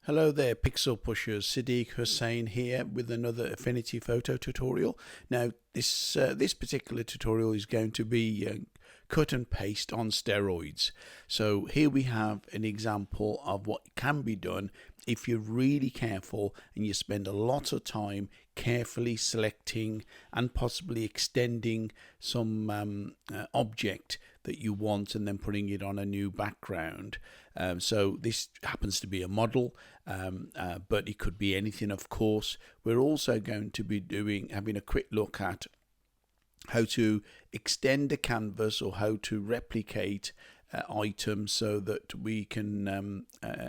Hello there, Pixel Pushers. Siddiq Hussain here with another Affinity Photo tutorial. Now, this particular tutorial is going to be cut and paste on steroids. So here we have an example of what can be done if you're really careful and you spend a lot of time carefully selecting and possibly extending some object that you want and then putting it on a new background. So this happens to be a model, but it could be anything, of course. We're also going to be having a quick look at how to extend a canvas or how to replicate items so that we can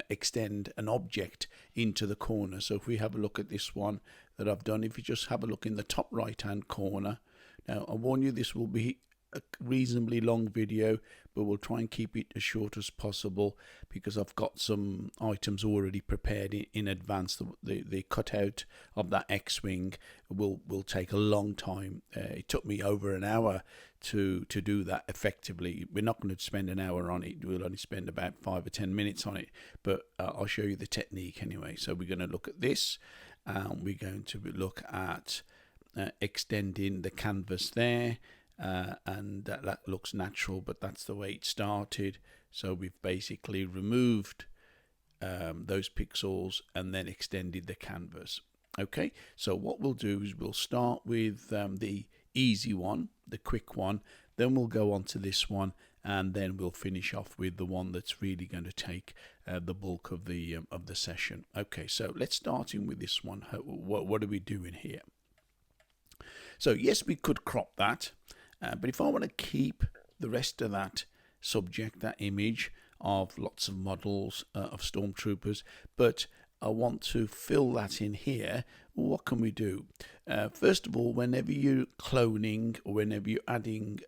extend an object into the corner. So if we have a look at this one that I've done, if you just have a look in the top right hand corner. Now I warn you, this will be a reasonably long video, but we'll try and keep it as short as possible because I've got some items already prepared in advance. The cutout of that X-wing will take a long time. It took me over an hour to do that effectively. We're not going to spend an hour on it. We'll only spend about 5 or 10 minutes on it, but I'll show you the technique anyway. So we're going to look at this. We're going to look at extending the canvas there. And that looks natural, but that's the way it started. So we've basically removed those pixels and then extended the canvas. Okay, so what we'll do is we'll start with the easy one, the quick one, then we'll go on to this one, and then we'll finish off with the one that's really going to take the bulk of the session. Okay, so let's start in with this one. What are we doing here? So yes, we could crop that. But if I want to keep the rest of that subject, that image of lots of models of Stormtroopers, but I want to fill that in here, what can we do? First of all, whenever you're cloning or whenever you're adding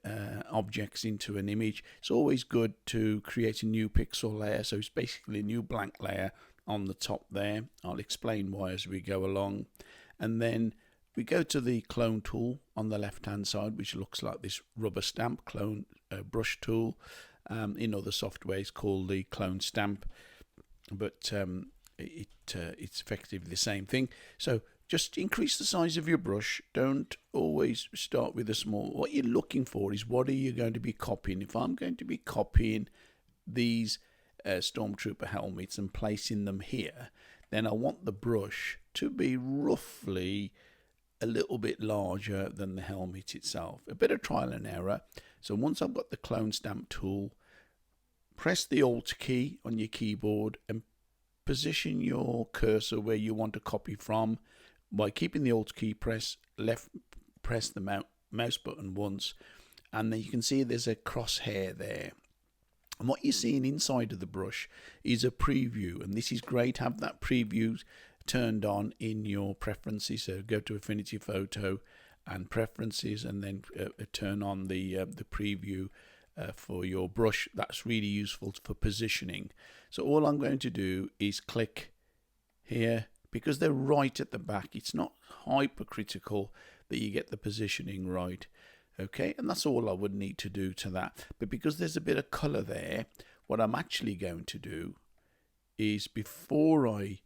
objects into an image, it's always good to create a new pixel layer. So it's basically a new blank layer on the top there. I'll explain why as we go along. And then we go to the clone tool on the left hand side, which looks like this rubber stamp clone brush tool. In other softwares called the clone stamp, but it's effectively the same thing. So just increase the size of your brush. Don't always start with a small. What you're looking for is what are you going to be copying. If I'm going to be copying these Stormtrooper helmets and placing them here, then I want the brush to be roughly a little bit larger than the helmet itself. A bit of trial and error. So once I've got the clone stamp tool, press the Alt key on your keyboard and position your cursor where you want to copy from. By keeping the Alt key press the mouse button once, and then you can see there's a crosshair there. And what you're seeing inside of the brush is a preview, and this is great. Have that preview turned on in your preferences. So go to Affinity Photo and preferences, and then turn on the preview for your brush. That's really useful for positioning. So all I'm going to do is click here because they're right at the back. It's not hypercritical that you get the positioning right. Okay, and that's all I would need to do to that. But because there's a bit of color there, what I'm actually going to do is before I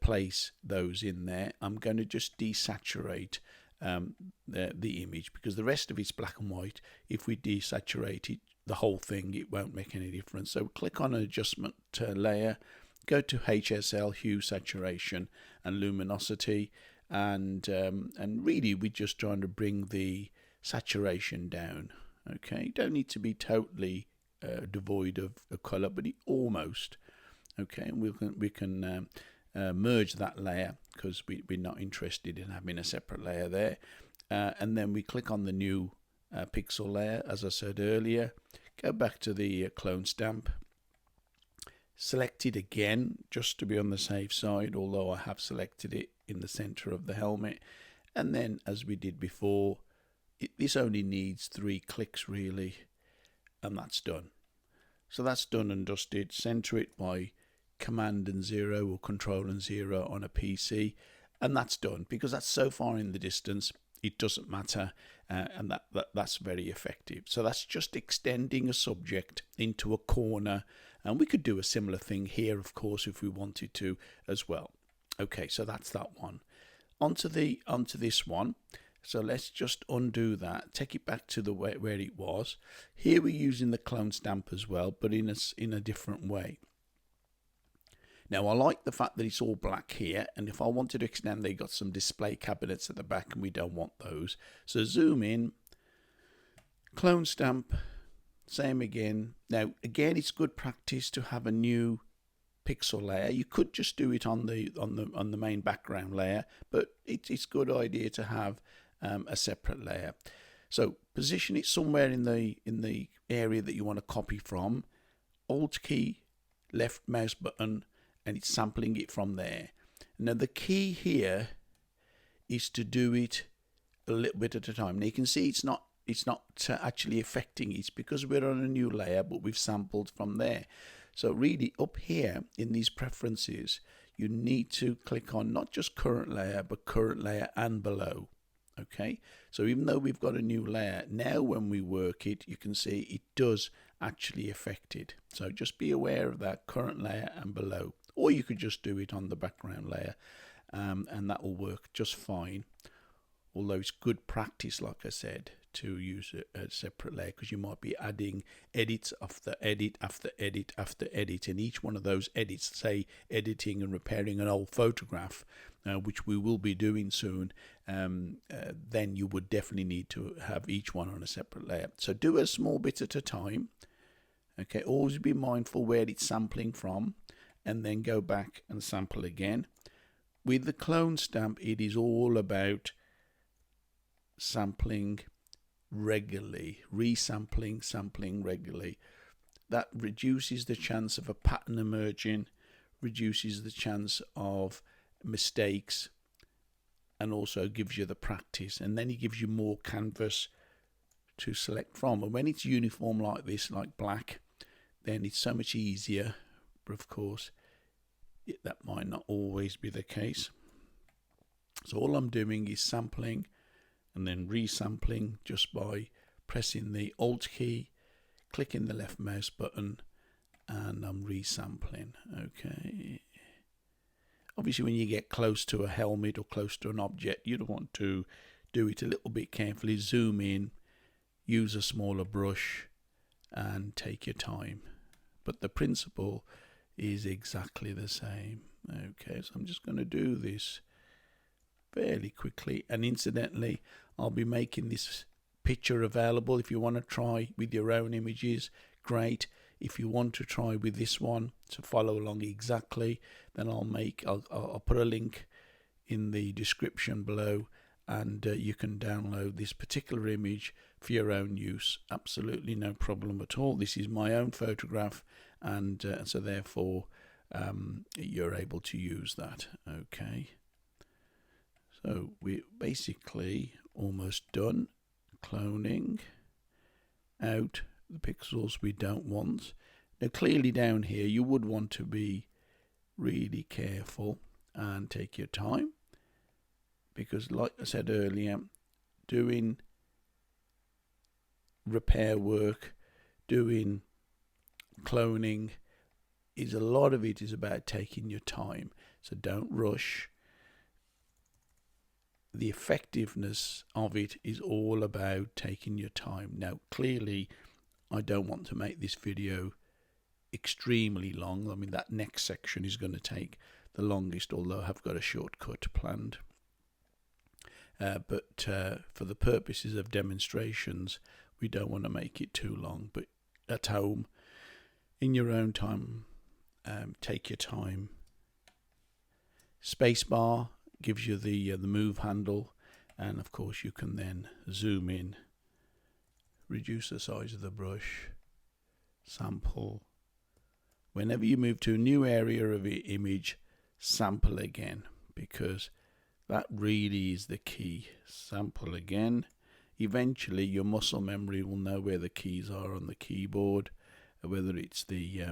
place those in there, I'm going to just desaturate the image, because the rest of it's black and white. If we desaturate it, the whole thing, it won't make any difference. So click on an adjustment layer, go to HSL, hue, saturation and luminosity, and really we're just trying to bring the saturation down. Okay, don't need to be totally devoid of color, but almost. Okay, and we can merge that layer because we're not interested in having a separate layer there, and then we click on the new pixel layer, as I said earlier. Go back to the clone stamp, select it again just to be on the safe side, although I have selected it in the center of the helmet, and then as we did before, this only needs 3 clicks really, and that's done. So that's done and dusted. Center it by Command and 0 or Control and 0 on a PC, and that's done. Because that's so far in the distance, it doesn't matter, and that's very effective. So that's just extending a subject into a corner And we could do a similar thing here, of course, if we wanted to as well. Okay, so that's that one. Onto this one. So let's just undo that, take it back to the way where it was. Here we're using the clone stamp as well, but in a different way. Now I like the fact that it's all black here, and if I wanted to extend, they got some display cabinets at the back and we don't want those. So zoom in, clone stamp, same again. Now again, it's good practice to have a new pixel layer. You could just do it on the main background layer, but it's a good idea to have a separate layer. So position it somewhere in the area that you want to copy from. Alt key, left mouse button, and it's sampling it from there. Now the key here is to do it a little bit at a time. Now you can see it's not actually affecting it. It's because we're on a new layer, but we've sampled from there. So really up here in these preferences, you need to click on not just current layer, but current layer and below. Okay, so even though we've got a new layer, now when we work it, you can see it does actually affect it. So just be aware of that, current layer and below. Or you could just do it on the background layer, and that will work just fine. Although it's good practice, like I said, to use a separate layer, because you might be adding edits after edit after edit after edit, and each one of those edits, say editing and repairing an old photograph, which we will be doing soon, then you would definitely need to have each one on a separate layer. So do a small bit at a time. Okay, always be mindful where it's sampling from, and then go back and sample again. With the clone stamp, it is all about sampling regularly, resampling, sampling regularly. That reduces the chance of a pattern emerging, reduces the chance of mistakes, and also gives you the practice, and then it gives you more canvas to select from. And when it's uniform like this, like black, then it's so much easier. But of course, that might not always be the case. So all I'm doing is sampling and then resampling just by pressing the Alt key, clicking the left mouse button, and I'm resampling. Okay. Obviously, when you get close to a helmet or close to an object, you'd want to do it a little bit carefully. Zoom in, use a smaller brush, and take your time. But the principle is exactly the same. Okay, so I'm just going to do this fairly quickly. And incidentally, I'll be making this picture available. If you want to try with your own images, great. If you want to try with this one to follow along exactly, then I'll put a link in the description below, and you can download this particular image for your own use. Absolutely no problem at all. This is my own photograph, and so therefore you're able to use that. Okay, so we're basically almost done cloning out the pixels we don't want. Now clearly down here you would want to be really careful and take your time, because like I said earlier, doing repair work, doing cloning, a lot of it is about taking your time. So don't rush. The effectiveness of it is all about taking your time. Now clearly I don't want to make this video extremely long. I mean, that next section is going to take the longest, although I've got a shortcut planned. But for the purposes of demonstrations, we don't want to make it too long. But at home, in your own time, take your time. Spacebar gives you the move handle, and of course you can then zoom in, reduce the size of the brush, sample. Whenever you move to a new area of the image, sample again, because that really is the key. Sample again. Eventually your muscle memory will know where the keys are on the keyboard, whether it's the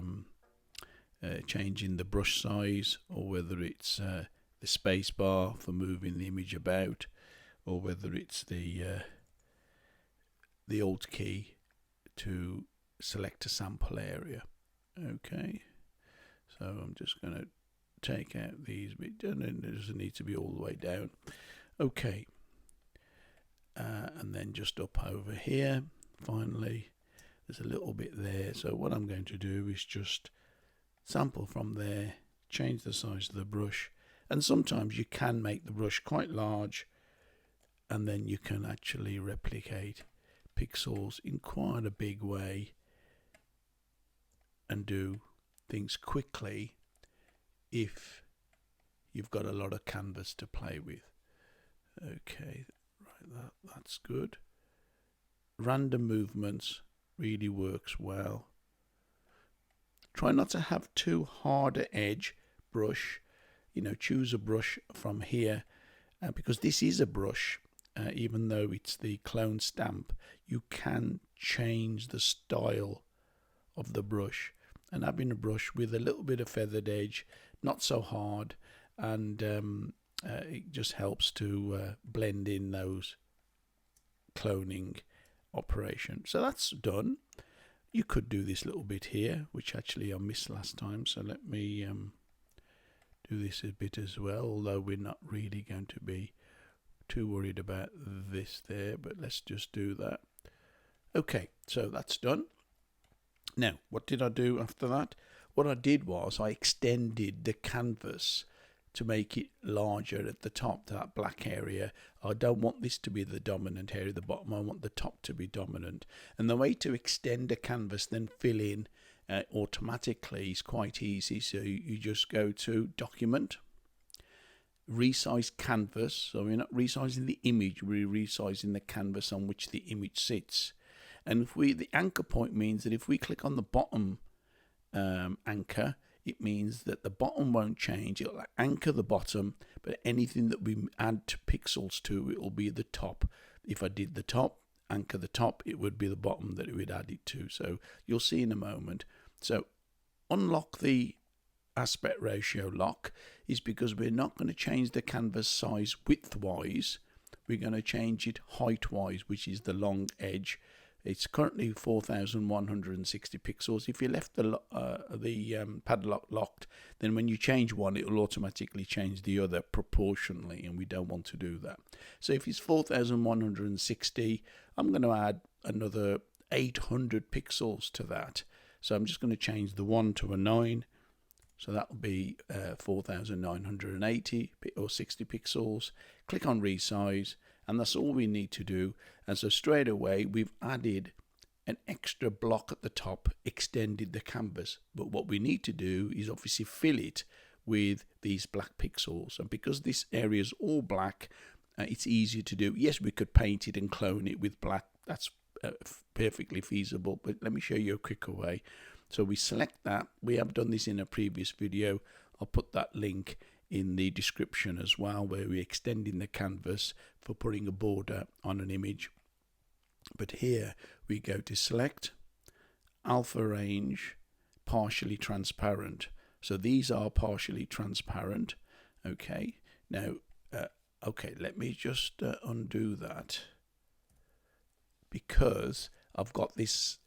changing the brush size, or whether it's the space bar for moving the image about, or whether it's the Alt key to select a sample area. Okay, so I'm just going to take out these bits, and then it doesn't need to be all the way down. Okay, and then just up over here, finally, there's a little bit there. So what I'm going to do is just sample from there, change the size of the brush, and sometimes you can make the brush quite large, and then you can actually replicate pixels in quite a big way and do things quickly if you've got a lot of canvas to play with. Okay, right, that's good. Random movements really works well. Try not to have too hard an edge brush. You know, choose a brush from here, because this is a brush. Even though it's the clone stamp, you can change the style of the brush. And having a brush with a little bit of feathered edge, not so hard, and it just helps to blend in those cloning operation. So that's done. You could do this little bit here, which actually I missed last time, so let me do this a bit as well, although we're not really going to be too worried about this there, but let's just do that. Okay, so that's done. Now, what did I do after that? What I did was I extended the canvas to make it larger at the top, that black area. I don't want this to be the dominant area at the bottom. I want the top to be dominant. And the way to extend a canvas, then fill in automatically, is quite easy. So you just go to Document, Resize Canvas. So we're not resizing the image, we're resizing the canvas on which the image sits. And if the anchor point means that if we click on the bottom anchor, it means that the bottom won't change. It'll anchor the bottom, but anything that we add to pixels to, it will be the top. If I did the top, anchor the top, it would be the bottom that it would add it to. So you'll see in a moment. So unlock the aspect ratio lock is because we're not going to change the canvas size width-wise. We're going to change it height-wise, which is the long edge. It's currently 4,160 pixels. If you left the padlock locked, then when you change one, it will automatically change the other proportionally, and we don't want to do that. So if it's 4,160, I'm going to add another 800 pixels to that. So I'm just going to change the 1 to a 9. So that will be 4,980 or 60 pixels. Click on Resize, and that's all we need to do. And so straight away, we've added an extra block at the top, extended the canvas. But what we need to do is obviously fill it with these black pixels. And because this area is all black, it's easier to do. Yes, we could paint it and clone it with black. That's perfectly feasible. But let me show you a quicker way. So we select that. We have done this in a previous video. I'll put that link in the description as well, where we're extending the canvas for putting a border on an image. But here we go to Select, Alpha Range, Partially Transparent. So these are partially transparent. Okay, now, okay, let me just undo that, because I've got this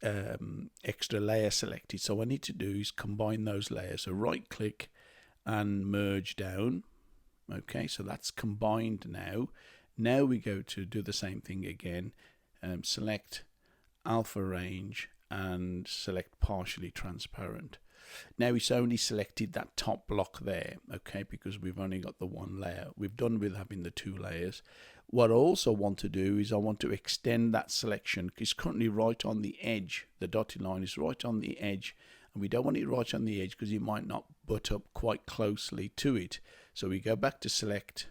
extra layer selected. So what I need to do is combine those layers. So right click and merge down. Okay, so that's combined now. Now we go to do the same thing again. Select Alpha Range and select Partially Transparent. Now it's only selected that top block there, okay, because we've only got the one layer. We've done with having the two layers. What I also want to do is I want to extend that selection, because it's currently right on the edge. The dotted line is right on the edge, and we don't want it right on the edge because it might not butt up quite closely to it. So we go back to Select,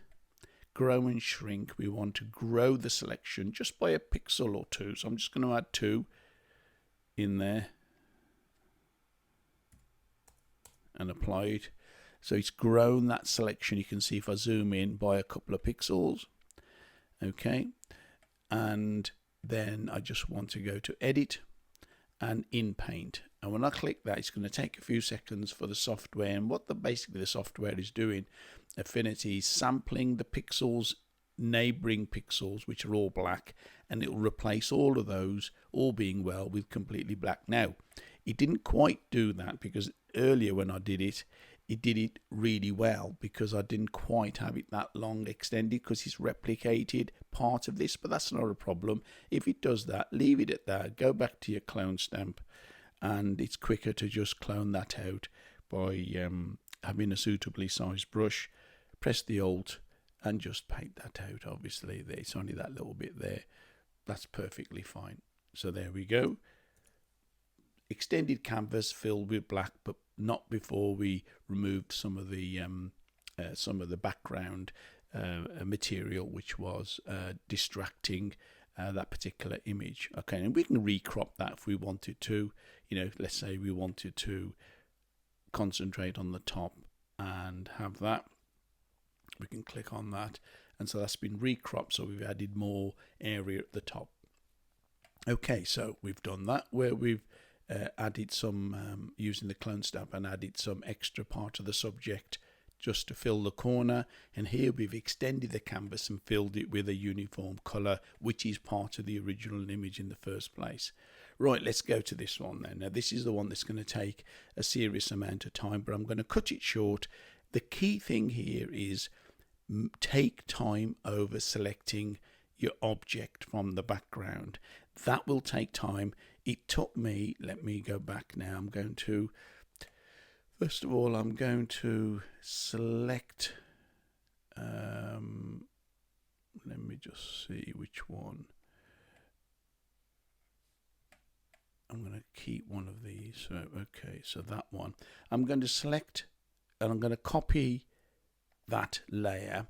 Grow and Shrink. We want to grow the selection just by a pixel or two. So I'm just going to add 2 in there and apply it. So it's grown that selection. You can see if I zoom in by a couple of pixels. Okay, and then I just want to go to Edit and in Paint. And when I click that, it's going to take a few seconds for the software. And what basically the software is doing, Affinity, is sampling the pixels, neighboring pixels, which are all black, and it will replace all of those, all being well, with completely black. Now, It didn't quite do that because earlier when I did it, it did it really well because I didn't quite have it that long extended because it's replicated part of this, but that's not a problem. If it does that, leave it at that, go back to your clone stamp, and it's quicker to just clone that out by having a suitably sized brush. Press the Alt and just paint that out. Obviously it's only that little bit there, that's perfectly fine. So there we go, extended canvas filled with black, but not before we removed some of the background material which was distracting that particular image. Okay, and we can recrop that if we wanted to. Let's say we wanted to concentrate on the top and have that, we can click on that, and so that's been recropped, so we've added more area at the top. Okay, so we've done that where we've added some using the clone stamp and added some extra part of the subject just to fill the corner, and here we've extended the canvas and filled it with a uniform color, which is part of the original image in the first place. Right, let's go to this one then. Now this is the one that's going to take a serious amount of time, but I'm going to cut it short. The key thing here is take time over selecting your object from the background. That will take time. It took me, let me go back now, first of all I'm going to select, let me just see which one. I'm going to keep one of these. So, okay, so that one. I'm going to select and I'm going to copy that layer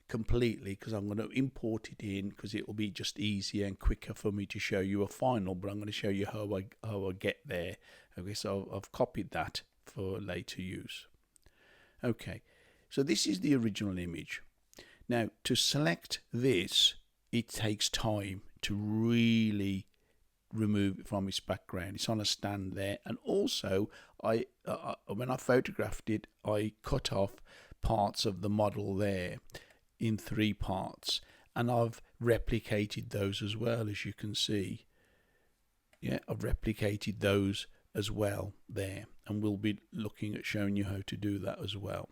completely because I'm going to import it in because it will be just easier and quicker for me to show you a final, but I'm going to show you how I get there. Okay, so I've copied that for later use. Okay, so this is the original image. Now to select this, it takes time to really remove it from its background. It's on a stand there, and also when I photographed it, I cut off parts of the model there in 3 parts, and I've replicated those as well, as you can see. Yeah, I've replicated those as well there, and we'll be looking at showing you how to do that as well.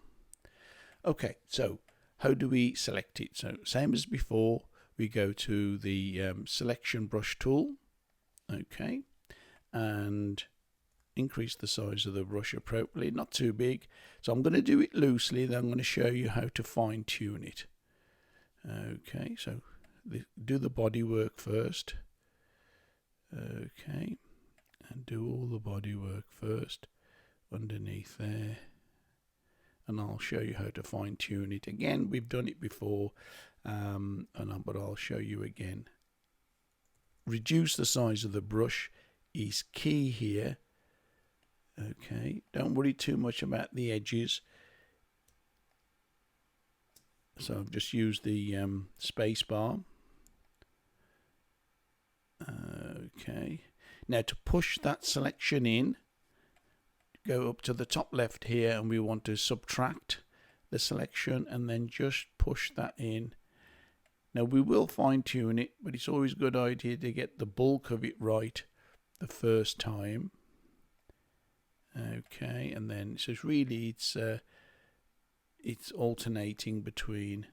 Okay, so how do we select it? So same as before, we go to the selection brush tool. Okay, and increase the size of the brush appropriately, not too big. So I'm going to do it loosely, then I'm going to show you how to fine tune it. Okay, so do the body work first. Okay, and do all the body work first underneath there, and I'll show you how to fine tune it. Again, we've done it before, but I'll show you again. Reduce the size of the brush is key here. Okay, don't worry too much about the edges. So I've just used the space bar. Okay, now to push that selection in, go up to the top left here, and we want to subtract the selection and then just push that in. Now we will fine tune it, but it's always a good idea to get the bulk of it right the first time. Okay, and then so really it's alternating between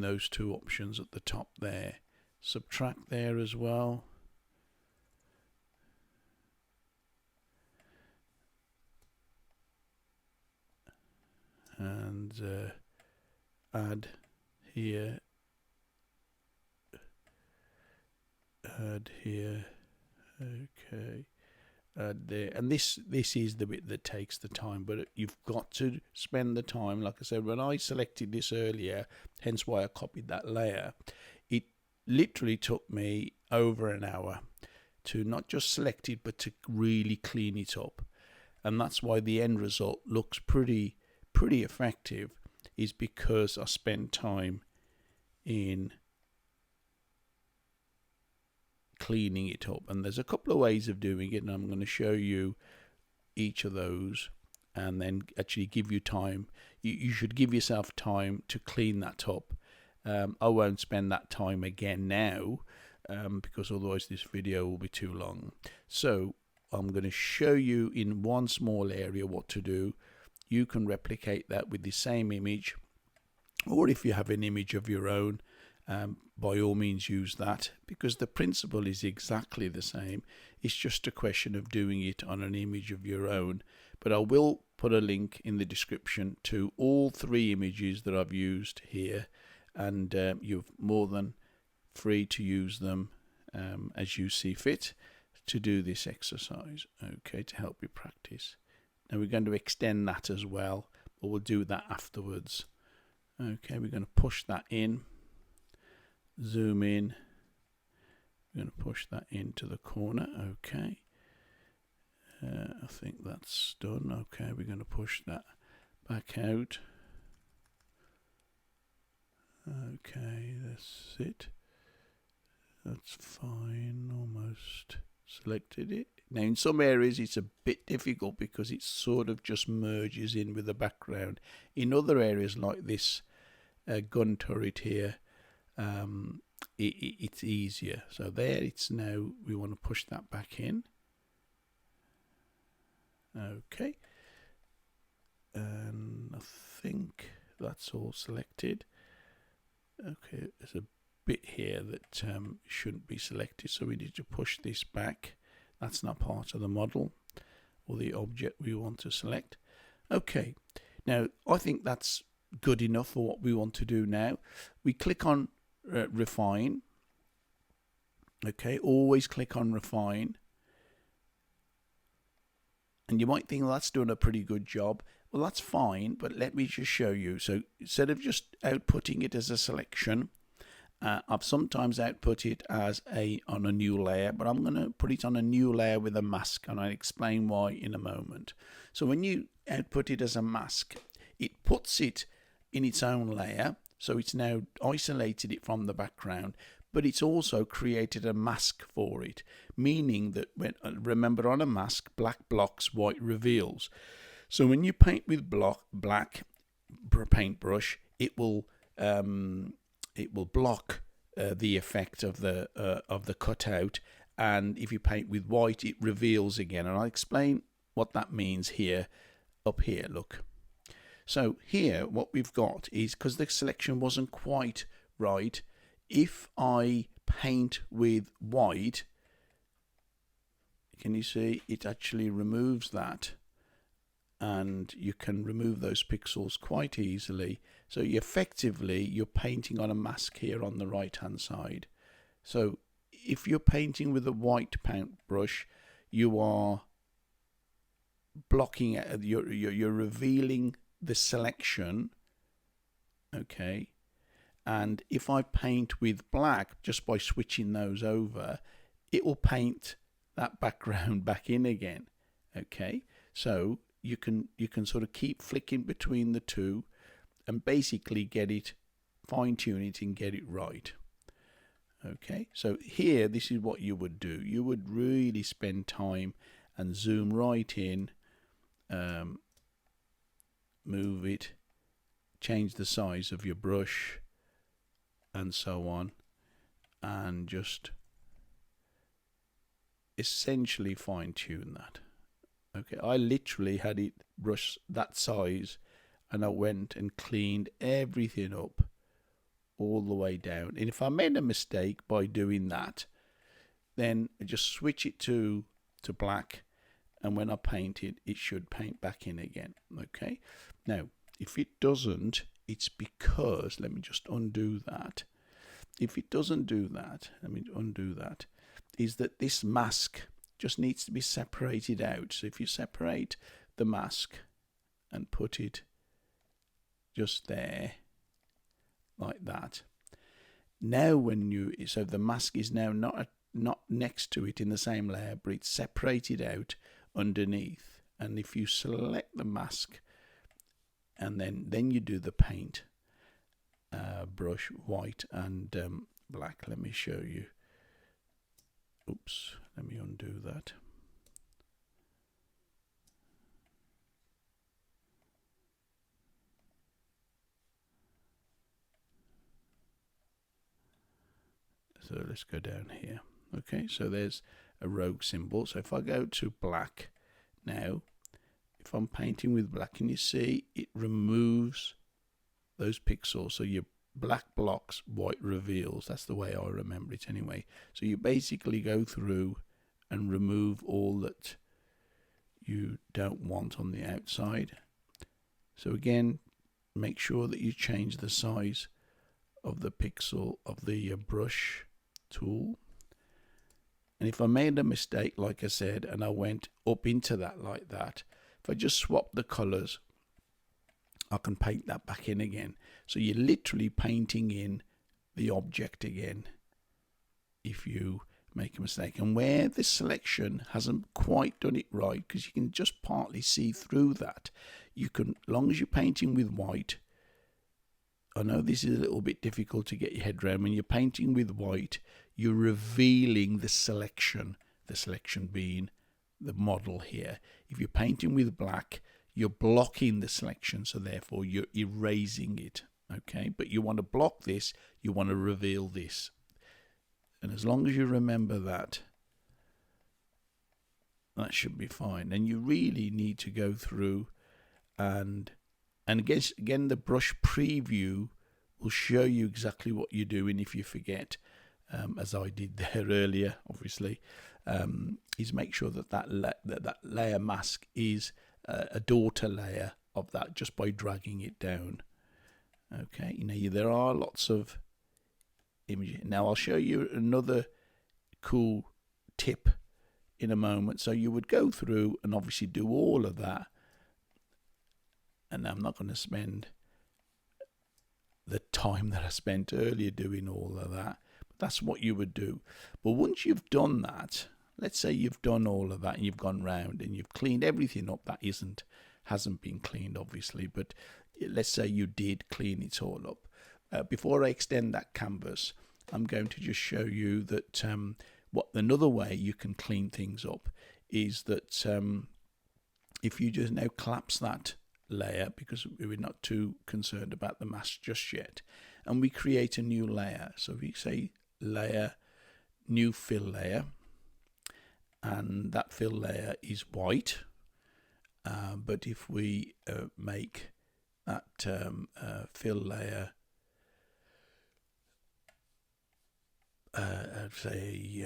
those 2 options at the top there. Subtract there as well. And add here, okay, add there, and this is the bit that takes the time, but you've got to spend the time. Like I said, when I selected this earlier, hence why I copied that layer, it literally took me over an hour to not just select it, but to really clean it up, and that's why the end result looks pretty effective, is because I spent time in cleaning it up. And there's a couple of ways of doing it, and I'm going to show you each of those and then actually give you time. You should give yourself time to clean that up. I won't spend that time again now, because otherwise this video will be too long. So I'm going to show you in one small area what to do. You can replicate that with the same image, or if you have an image of your own, by all means use that, because the principle is exactly the same. It's just a question of doing it on an image of your own. But I will put a link in the description to all 3 images that I've used here, and you're more than free to use them as you see fit to do this exercise, okay, to help you practice. Now we're going to extend that as well, but we'll do that afterwards. Okay, we're going to push that in, zoom in, we're going to push that into the corner. Okay, I think that's done. Okay, we're going to push that back out. Okay, that's it. That's fine, almost selected it. Now in some areas it's a bit difficult because it sort of just merges in with the background. In other areas like this gun turret here, it's easier. So there it's now, we want to push that back in. Okay, and I think that's all selected. Okay, there's a bit here that shouldn't be selected, so we need to push this back. That's not part of the model or the object we want to select. Okay, now I think that's good enough for what we want to do now. We click on refine. Okay, always click on refine. And you might think, well, that's doing a pretty good job. Well, that's fine, but let me just show you. So instead of just outputting it as a selection, I've sometimes output it as on a new layer, but I'm going to put it on a new layer with a mask, and I'll explain why in a moment. So when you output it as a mask, it puts it in its own layer, so it's now isolated it from the background, but it's also created a mask for it, meaning that remember, on a mask, black blocks, white reveals. So when you paint with black paintbrush, it will block the effect of the cutout, and if you paint with white, it reveals again. And I'll explain what that means here, up here. Look. So here, what we've got is, because the selection wasn't quite right, if I paint with white, can you see it actually removes that, and you can remove those pixels quite easily. So you're painting on a mask here on the right hand side. So if you're painting with a white paintbrush, you are blocking, you're revealing the selection. Okay, and if I paint with black, just by switching those over, it will paint that background back in again. Okay, so you can sort of keep flicking between the two and basically fine-tune it and get it right. Okay, so here, this is what you would do. You would really spend time and zoom right in, move it, change the size of your brush, and so on, and just essentially fine-tune that. Okay, I literally had it brush that size, and I went and cleaned everything up all the way down. And if I made a mistake by doing that, then I just switch it to black, and when I paint it, it should paint back in again. Okay, now if it doesn't, it's because, let me just undo that. If it doesn't do that, let me undo that, is that this mask just needs to be separated out. So if you separate the mask and put it just there, like that. Now so the mask is now not next to it in the same layer, but it's separated out underneath. And if you select the mask, and then you do the paint brush, white and black. Let me show you. Oops, let me undo that. So let's go down here. Okay, so there's a rogue symbol. So if I go to black now, if I'm painting with black, can you see it removes those pixels? So your black blocks, white reveals. That's the way I remember it anyway. So you basically go through and remove all that you don't want on the outside. So again, make sure that you change the size of the pixel of the brush tool. And if I made a mistake, like I said, and I went up into that like that, if I just swap the colors, I can paint that back in again. So you're literally painting in the object again if you make a mistake. And where the selection hasn't quite done it right, because you can just partly see through that, you can, as long as you're painting with white, I know this is a little bit difficult to get your head around. When you're painting with white, you're revealing the selection being the model here. If you're painting with black, you're blocking the selection, so therefore you're erasing it. Okay, but you want to block this, you want to reveal this. And as long as you remember that, that should be fine. And you really need to go through and again, the brush preview will show you exactly what you're doing if you forget, as I did there earlier, obviously, is make sure that that layer mask is a daughter layer of that just by dragging it down. Okay, there are lots of images. Now I'll show you another cool tip in a moment. So you would go through and obviously do all of that. And I'm not going to spend the time that I spent earlier doing all of that. But that's what you would do. But once you've done that, let's say you've done all of that and you've gone round and you've cleaned everything up that hasn't been cleaned, obviously. But let's say you did clean it all up. Before I extend that canvas, I'm going to just show you that what another way you can clean things up is that if you just now collapse that layer, because we're not too concerned about the mask just yet, and we create a new layer. So we say layer, new fill layer, and that fill layer is white, but if we make that fill layer I'd say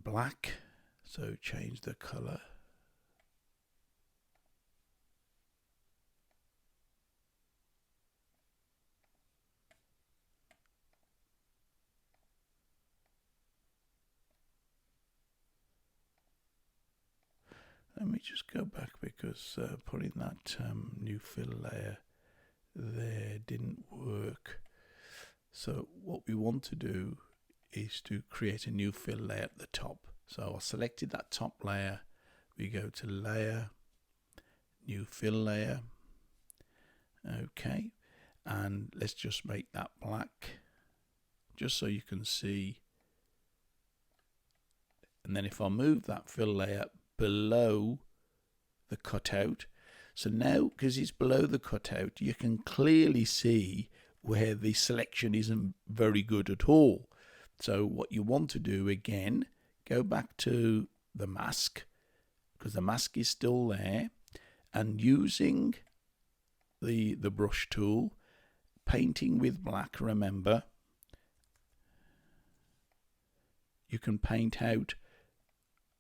black, so change the color. Let me just go back, because putting that new fill layer there didn't work. So what we want to do is to create a new fill layer at the top. So I selected that top layer. We go to layer, new fill layer. Okay, and let's just make that black, just so you can see. And then if I move that fill layer below the cutout, so now because it's below the cutout, you can clearly see where the selection isn't very good at all. So what you want to do, again, go back to the mask, because the mask is still there, and using the brush tool, painting with black, remember, you can paint out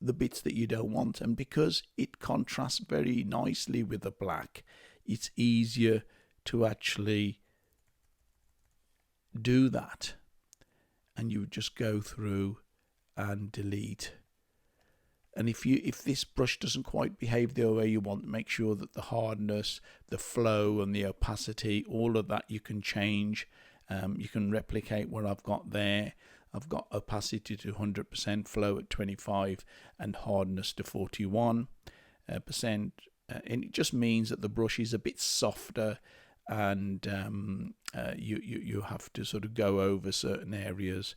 the bits that you don't want, and because it contrasts very nicely with the black, it's easier to actually do that. And you would just go through and delete. And if this brush doesn't quite behave the way you want, make sure that the hardness, the flow and the opacity, all of that you can change. You can replicate what I've got there. I've got opacity to 100%, flow at 25, and hardness to 41%. And it just means that the brush is a bit softer, and you have to sort of go over certain areas.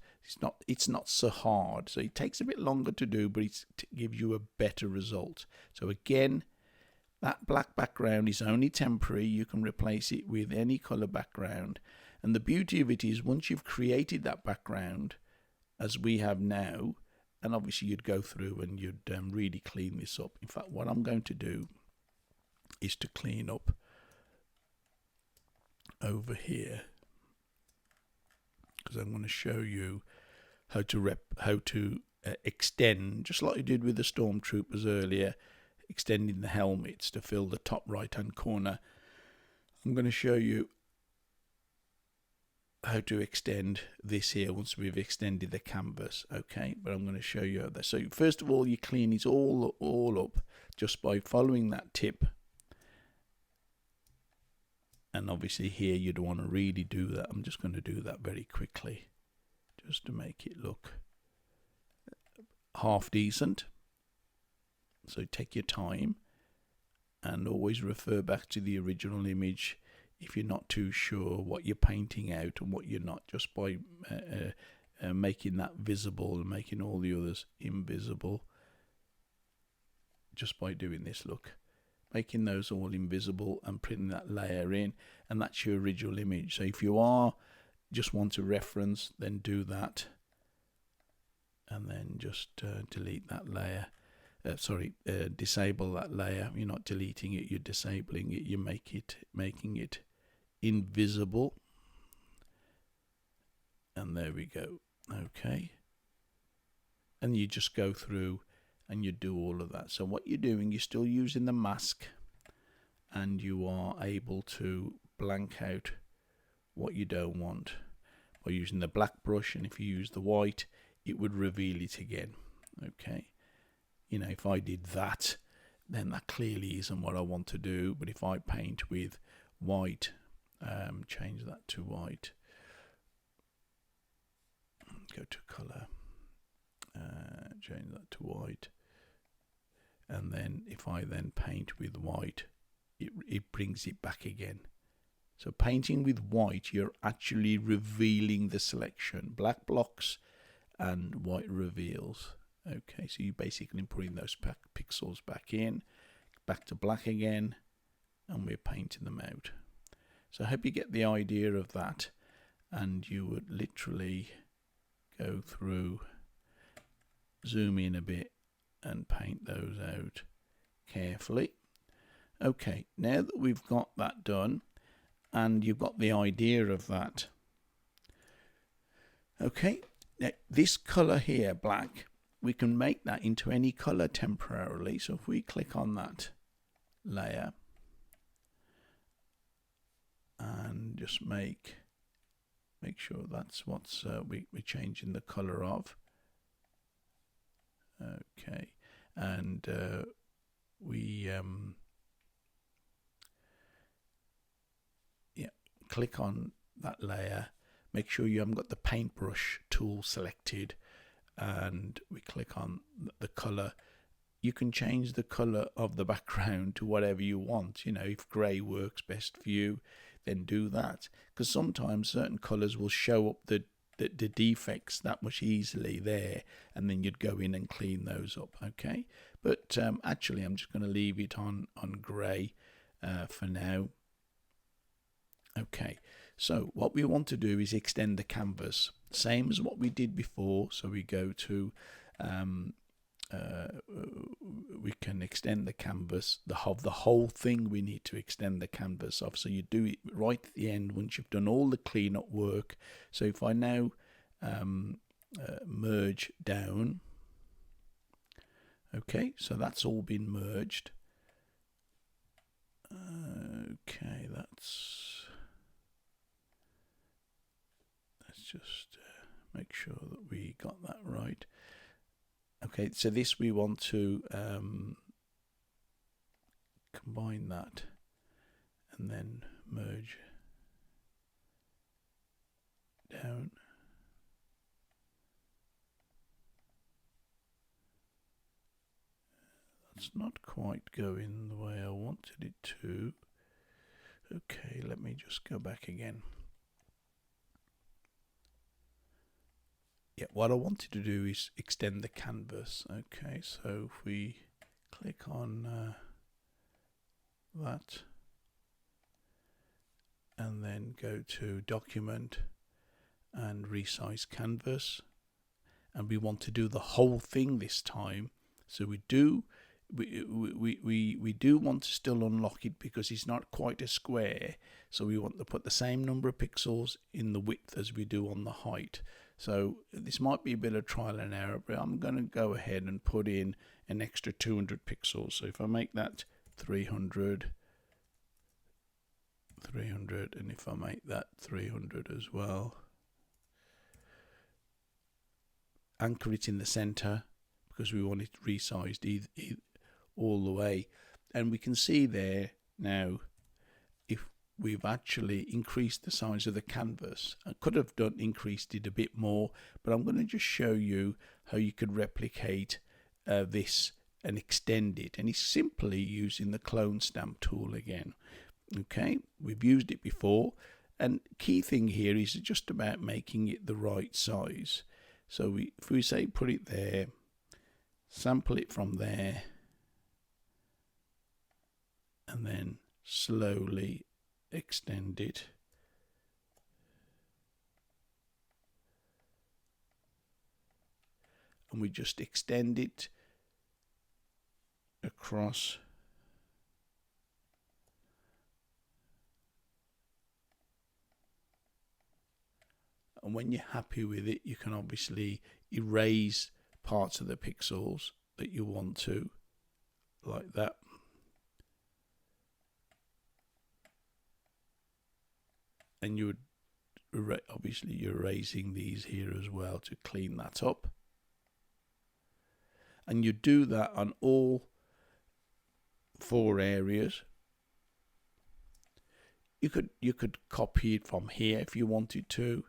It's not so hard, so it takes a bit longer to do, but it gives you a better result. So again, that black background is only temporary. You can replace it with any color background, and the beauty of it is once you've created that background, as we have now, and obviously you'd go through and you'd really clean this up. In fact, what I'm going to do is to clean up over here, because I'm going to show you how to extend, just like you did with the Stormtroopers earlier, extending the helmets to fill the top right hand corner. I'm going to show you how to extend this here once we've extended the canvas. Okay, but I'm going to show you how that. So first of all, you clean it all up just by following that tip. And obviously here you'd want to really do that. I'm just going to do that very quickly just to make it look half decent. So take your time and always refer back to the original image if you're not too sure what you're painting out and what you're not, just by making that visible and making all the others invisible. Just by doing this, look, making those all invisible and putting that layer in, and that's your original image. So if you just want to reference, then do that, and then just delete that layer. Disable that layer. You're not deleting it, you're disabling it. You making it invisible, and there we go. Okay, and you just go through and you do all of that. So what you're doing, you're still using the mask, and you are able to blank out what you don't want by using the black brush, and if you use the white, it would reveal it again. Okay, you know, if I did that, then that clearly isn't what I want to do. But if I paint with white, change that to white, go to color, change that to white, and then if I then paint with white, it brings it back again. So painting with white, you're actually revealing the selection. Black blocks and white reveals. Okay, so you're basically putting those pixels back in, back to black again, and we're painting them out. So I hope you get the idea of that, and you would literally go through, zoom in a bit, and paint those out carefully. Okay, now that we've got that done, and you've got the idea of that, okay, now this color here, black, we can make that into any color temporarily. So if we click on that layer and just make sure that's what's we're changing the color of. Okay, and we click on that layer, make sure you haven't got the paintbrush tool selected, and we click on the color. You can change the color of the background to whatever you want. You know, if gray works best for you, then do that, because sometimes certain colors will show up the defects that much easily there, and then you'd go in and clean those up. Okay, but actually I'm just going to leave it on gray for now. Okay, so what we want to do is extend the canvas, same as what we did before. So we go to we can extend the canvas, the whole thing we need to extend the canvas of. So you do it right at the end once you've done all the cleanup work. So if I now merge down, okay, so that's all been merged. Okay, let's just make sure that we got that right. Okay, so this we want to combine that and then merge down. That's not quite going the way I wanted it to. Okay, let me just go back again. Yeah, what I wanted to do is extend the canvas. Okay, so if we click on that and then go to document and resize canvas, and we want to do the whole thing this time. So we do want to still unlock it because it's not quite a square. So we want to put the same number of pixels in the width as we do on the height. So this might be a bit of trial and error, but I'm going to go ahead and put in an extra 200 pixels. So if I make that 300, and if I make that 300 as well, anchor it in the center because we want it resized all the way. And we can see there now if we've actually increased the size of the canvas. I could have increased it a bit more, but I'm going to just show you how you could replicate this and extend it, and it's simply using the clone stamp tool again. Okay, we've used it before, and key thing here is just about making it the right size. So if we say put it there, sample it from there, and then slowly extend it. And we just extend it across. And when you're happy with it, you can obviously erase parts of the pixels that you want to, like that. And you would obviously you're erasing these here as well to clean that up. And you do that on all 4 areas. You could copy it from here if you wanted to.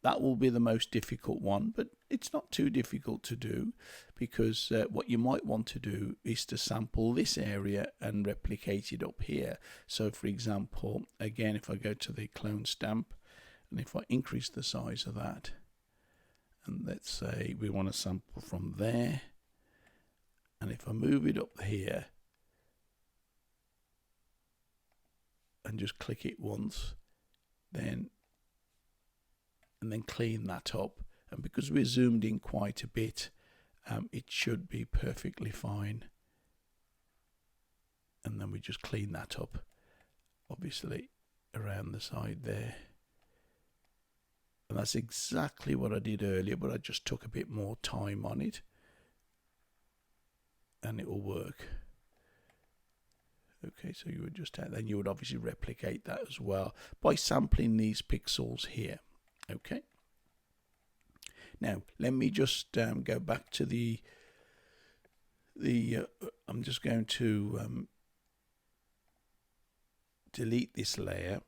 That will be the most difficult one, but it's not too difficult to do, because what you might want to do is to sample this area and replicate it up here. So for example, again, if I go to the clone stamp and if I increase the size of that, and let's say we want to sample from there, and if I move it up here and just click it once, and then clean that up, and because we're zoomed in quite a bit, it should be perfectly fine. And then we just clean that up, obviously around the side there. And that's exactly what I did earlier, but I just took a bit more time on it, and it will work. Okay, so you would just then you would obviously replicate that as well by sampling these pixels here. Okay. Now let me just go back to the I'm just going to delete this layer,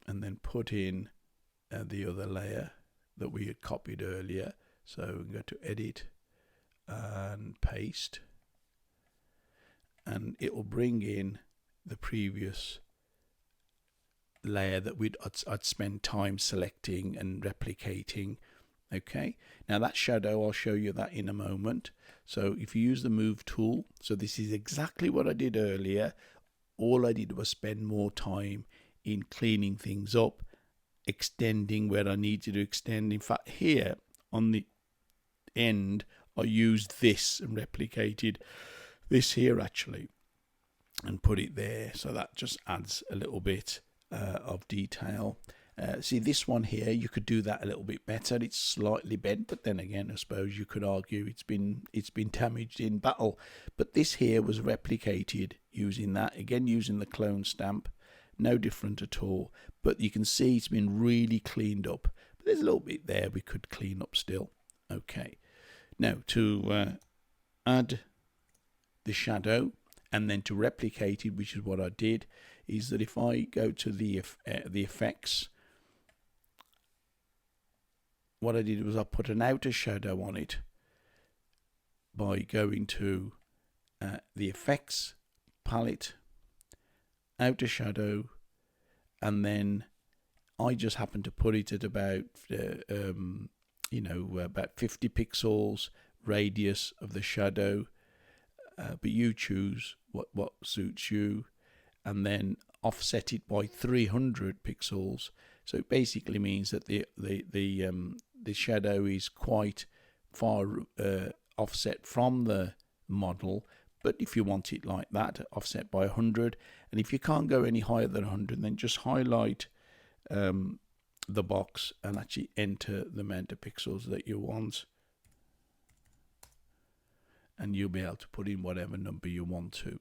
and then put in the other layer that we had copied earlier. So we go to edit and paste, and it will bring in the previous layer that I'd spent time selecting and replicating. Okay, now that shadow, I'll show you that in a moment. So if you use the move tool, so this is exactly what I did earlier. All I did was spend more time in cleaning things up, extending where I needed to extend. In fact, here on the end, I used this and replicated this here actually and put it there. So that just adds a little bit of detail. See this one here, you could do that a little bit better. It's slightly bent, but then again, I suppose you could argue it's been damaged in battle. But this here was replicated using that, again using the clone stamp. No different at all, but you can see it's been really cleaned up. But there's a little bit there we could clean up still. Okay, now to add the shadow and then to replicate it, which is what I did, is that if I go to the effects, what I did was I put an outer shadow on it by going to the effects palette, outer shadow, and then I just happened to put it at about about 50 pixels radius of the shadow, but you choose what suits you. and then offset it by 300 pixels. So it basically means that the shadow is quite far offset from the model. But if you want it like that, offset by 100, and if you can't go any higher than 100, then just highlight the box and actually enter the amount of pixels that you want, and you'll be able to put in whatever number you want to.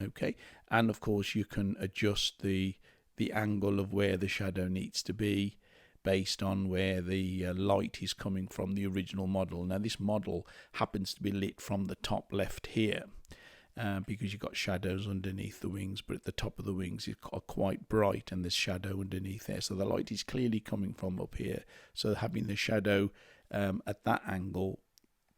Okay, and of course you can adjust the angle of where the shadow needs to be based on where the light is coming from the original model. Now this model happens to be lit from the top left here, because you've got shadows underneath the wings, but at the top of the wings are quite bright and there's shadow underneath there, so the light is clearly coming from up here. So having the shadow at that angle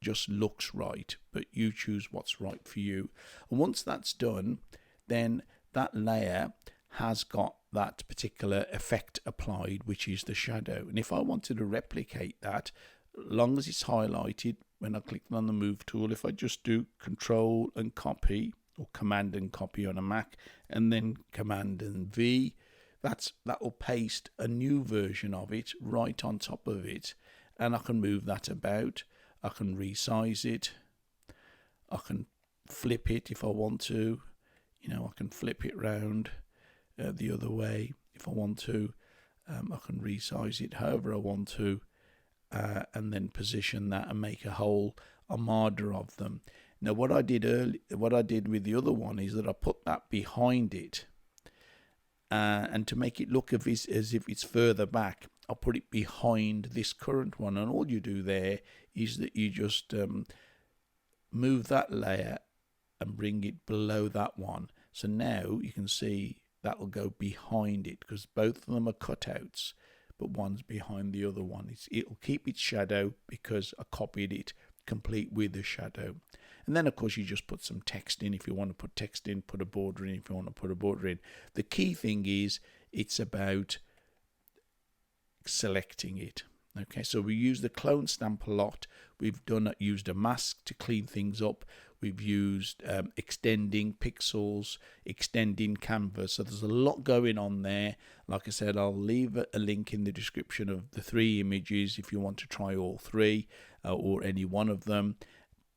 just looks right, but you choose what's right for you. And once that's done, then that layer has got that particular effect applied, which is the shadow. And if I wanted to replicate that, long as it's highlighted, when I click on the move tool, if I just do Control and copy, or Command and copy on a Mac, and then Command and V, that will paste a new version of it right on top of it, and I can move that about. I can resize it. I can flip it if I want to. You know, I can flip it round the other way if I want to. I can resize it however I want to, and then position that and make a whole armada of them. Now, what I did with the other one is that I put that behind it, and to make it look as if it's further back, I'll put it behind this current one. And all you do there is that you just move that layer and bring it below that one. So now you can see that will go behind it, because both of them are cutouts, but one's behind the other one. It'll keep its shadow because I copied it complete with the shadow. And then of course you just put some text in if you want to put text in, put a border in if you want to put a border in. The key thing is it's about selecting it. Okay, so we use the clone stamp a lot. We've used a mask to clean things up. We've used extending pixels, extending canvas. So there's a lot going on there. Like I said, I'll leave a link in the description of the 3 images if you want to try all 3 or any one of them.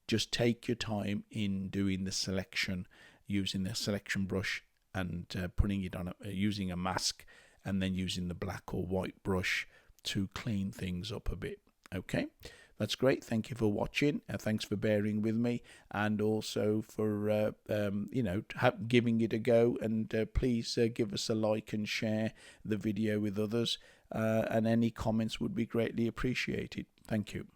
Just take your time in doing the selection, using the selection brush and putting it on using a mask, and then using the black or white brush to clean things up a bit. Okay, that's great. Thank you for watching. Thanks for bearing with me, and also for giving it a go. And please give us a like and share the video with others, and any comments would be greatly appreciated. Thank you.